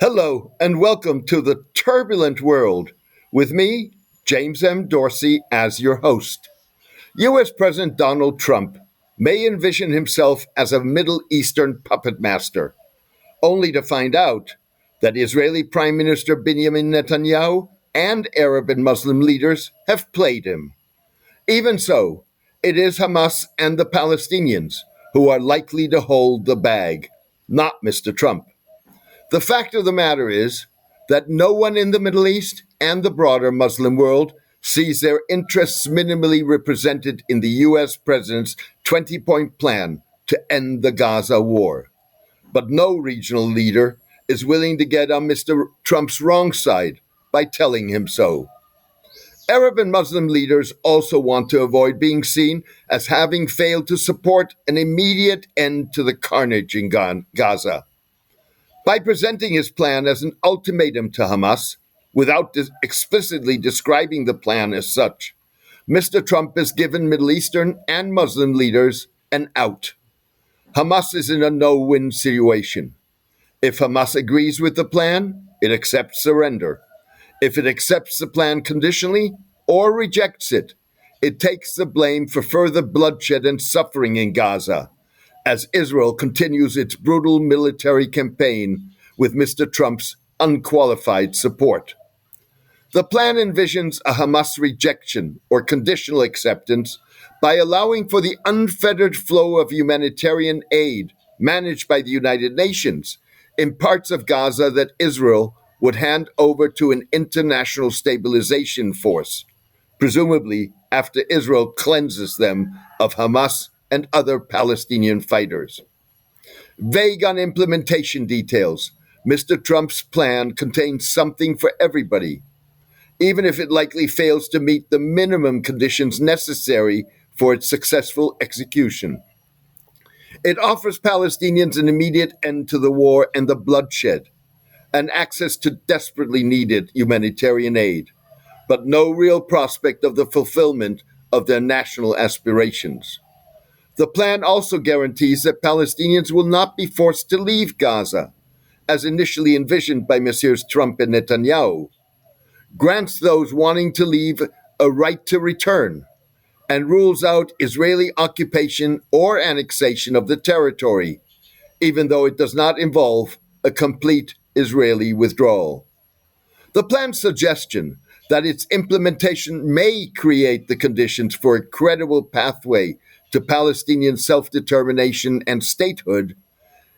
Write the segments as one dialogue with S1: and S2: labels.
S1: Hello, and welcome to the turbulent world. With me, James M. Dorsey, as your host. U.S. President Donald Trump may envision himself as a Middle Eastern puppet master, only to find out that Israeli Prime Minister Binyamin Netanyahu and Arab and Muslim leaders have played him. Even so, it is Hamas and the Palestinians who are likely to hold the bag, not Mr. Trump. The fact of the matter is that no one in the Middle East and the broader Muslim world sees their interests minimally represented in the U.S. president's 20-point plan to end the Gaza war. But no regional leader is willing to get on Mr. Trump's wrong side by telling him so. Arab and Muslim leaders also want to avoid being seen as having failed to support an immediate end to the carnage in Gaza. By presenting his plan as an ultimatum to Hamas, without explicitly describing the plan as such, Mr. Trump has given Middle Eastern and Muslim leaders an out. Hamas is in a no-win situation. If Hamas agrees with the plan, it accepts surrender. If it accepts the plan conditionally or rejects it, it takes the blame for further bloodshed and suffering in Gaza, as Israel continues its brutal military campaign with Mr. Trump's unqualified support. The plan envisions a Hamas rejection or conditional acceptance by allowing for the unfettered flow of humanitarian aid managed by the United Nations in parts of Gaza that Israel would hand over to an international stabilization force, presumably after Israel cleanses them of Hamas and other Palestinian fighters. Vague on implementation details, Mr. Trump's plan contains something for everybody, even if it likely fails to meet the minimum conditions necessary for its successful execution. It offers Palestinians an immediate end to the war and the bloodshed, and access to desperately needed humanitarian aid, but no real prospect of the fulfillment of their national aspirations. The plan also guarantees that Palestinians will not be forced to leave Gaza, as initially envisioned by Messrs. Trump and Netanyahu, grants those wanting to leave a right to return, and rules out Israeli occupation or annexation of the territory, even though it does not involve a complete Israeli withdrawal. The plan's suggestion that its implementation may create the conditions for a credible pathway to Palestinian self-determination and statehood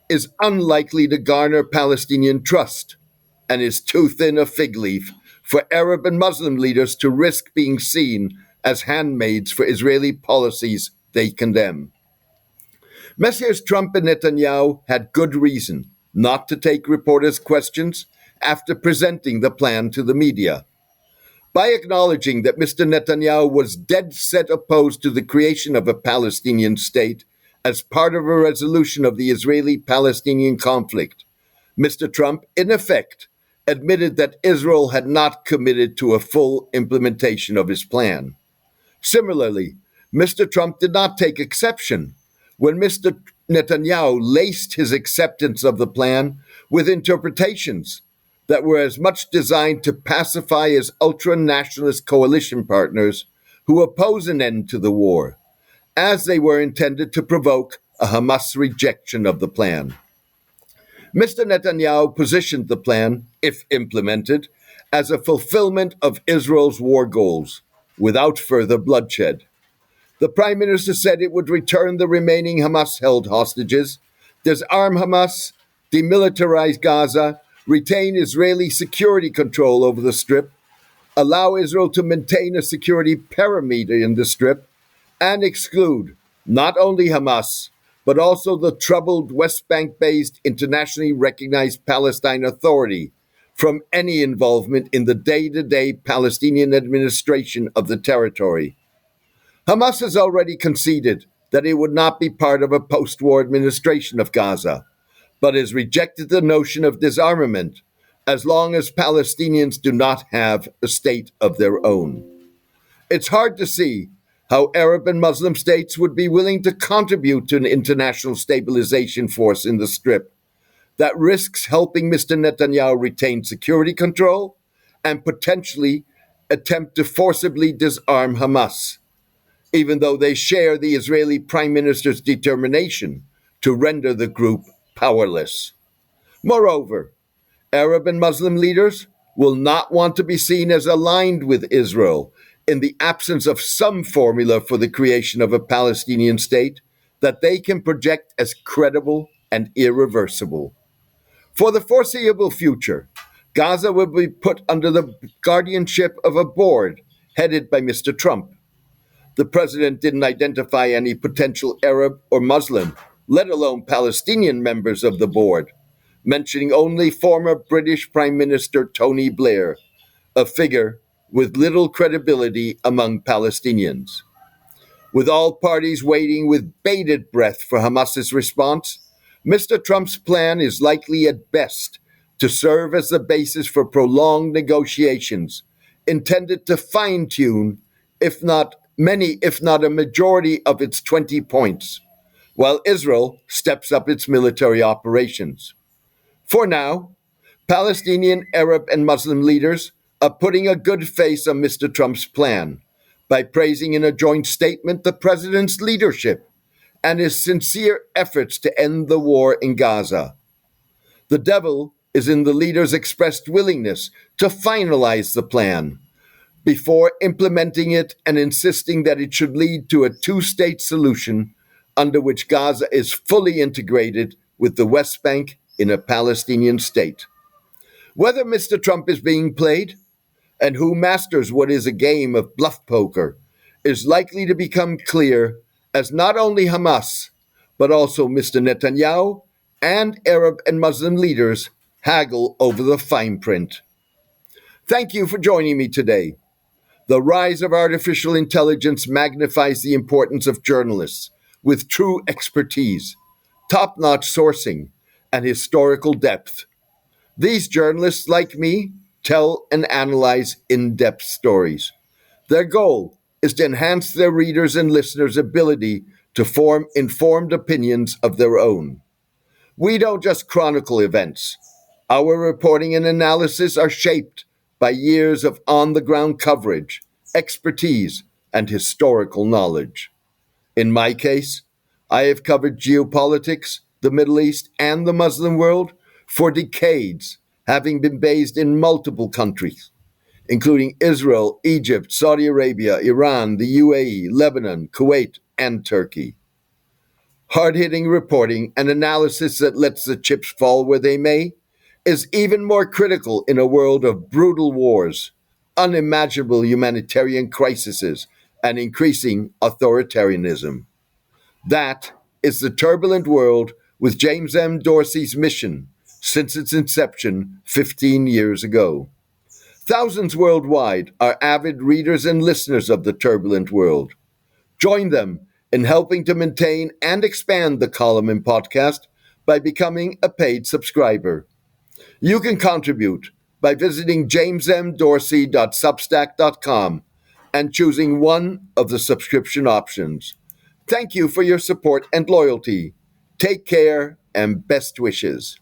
S1: is unlikely to garner Palestinian trust and is too thin a fig leaf for Arab and Muslim leaders to risk being seen as handmaids for Israeli policies they condemn. Messrs. Trump and Netanyahu had good reason not to take reporters' questions after presenting the plan to the media. By acknowledging that Mr. Netanyahu was dead set opposed to the creation of a Palestinian state as part of a resolution of the Israeli-Palestinian conflict, Mr. Trump, in effect, admitted that Israel had not committed to a full implementation of his plan. Similarly, Mr. Trump did not take exception when Mr. Netanyahu laced his acceptance of the plan with interpretations that were as much designed to pacify his ultra-nationalist coalition partners who oppose an end to the war, as they were intended to provoke a Hamas rejection of the plan. Mr. Netanyahu positioned the plan, if implemented, as a fulfillment of Israel's war goals, without further bloodshed. The Prime Minister said it would return the remaining Hamas-held hostages, disarm Hamas, demilitarize Gaza, retain Israeli security control over the Strip, allow Israel to maintain a security perimeter in the Strip, and exclude not only Hamas, but also the troubled West Bank-based internationally recognized Palestine Authority from any involvement in the day-to-day Palestinian administration of the territory. Hamas has already conceded that it would not be part of a post-war administration of Gaza, but has rejected the notion of disarmament as long as Palestinians do not have a state of their own. It's hard to see how Arab and Muslim states would be willing to contribute to an international stabilization force in the Strip, that risks helping Mr. Netanyahu retain security control and potentially attempt to forcibly disarm Hamas, even though they share the Israeli Prime Minister's determination to render the group powerless. Moreover, Arab and Muslim leaders will not want to be seen as aligned with Israel in the absence of some formula for the creation of a Palestinian state that they can project as credible and irreversible. For the foreseeable future, Gaza will be put under the guardianship of a board headed by Mr. Trump. The president didn't identify any potential Arab or Muslim, let alone Palestinian members of the board, mentioning only former British Prime Minister Tony Blair, a figure with little credibility among Palestinians. With all parties waiting with bated breath for Hamas's response, Mr. Trump's plan is likely at best to serve as the basis for prolonged negotiations intended to fine-tune, if not a majority of its 20 points, while Israel steps up its military operations. For now, Palestinian, Arab, and Muslim leaders are putting a good face on Mr. Trump's plan by praising in a joint statement the president's leadership and his sincere efforts to end the war in Gaza. The devil is in the leader's expressed willingness to finalize the plan before implementing it and insisting that it should lead to a two-state solution under which Gaza is fully integrated with the West Bank in a Palestinian state. Whether Mr. Trump is being played and who masters what is a game of bluff poker is likely to become clear as not only Hamas, but also Mr. Netanyahu and Arab and Muslim leaders haggle over the fine print. Thank you for joining me today. The rise of artificial intelligence magnifies the importance of journalists with true expertise, top-notch sourcing, and historical depth. These journalists, like me, tell and analyze in-depth stories. Their goal is to enhance their readers' and listeners' ability to form informed opinions of their own. We don't just chronicle events. Our reporting and analysis are shaped by years of on-the-ground coverage, expertise, and historical knowledge. In my case, I have covered geopolitics, the Middle East, and the Muslim world for decades, having been based in multiple countries, including Israel, Egypt, Saudi Arabia, Iran, the UAE, Lebanon, Kuwait, and Turkey. Hard-hitting reporting and analysis that lets the chips fall where they may is even more critical in a world of brutal wars, unimaginable humanitarian crises, and increasing authoritarianism. That is the turbulent world with James M. Dorsey's mission since its inception 15 years ago. Thousands worldwide are avid readers and listeners of the turbulent world. Join them in helping to maintain and expand the column and podcast by becoming a paid subscriber. You can contribute by visiting jamesmdorsey.substack.com and choosing one of the subscription options. Thank you for your support and loyalty. Take care and best wishes.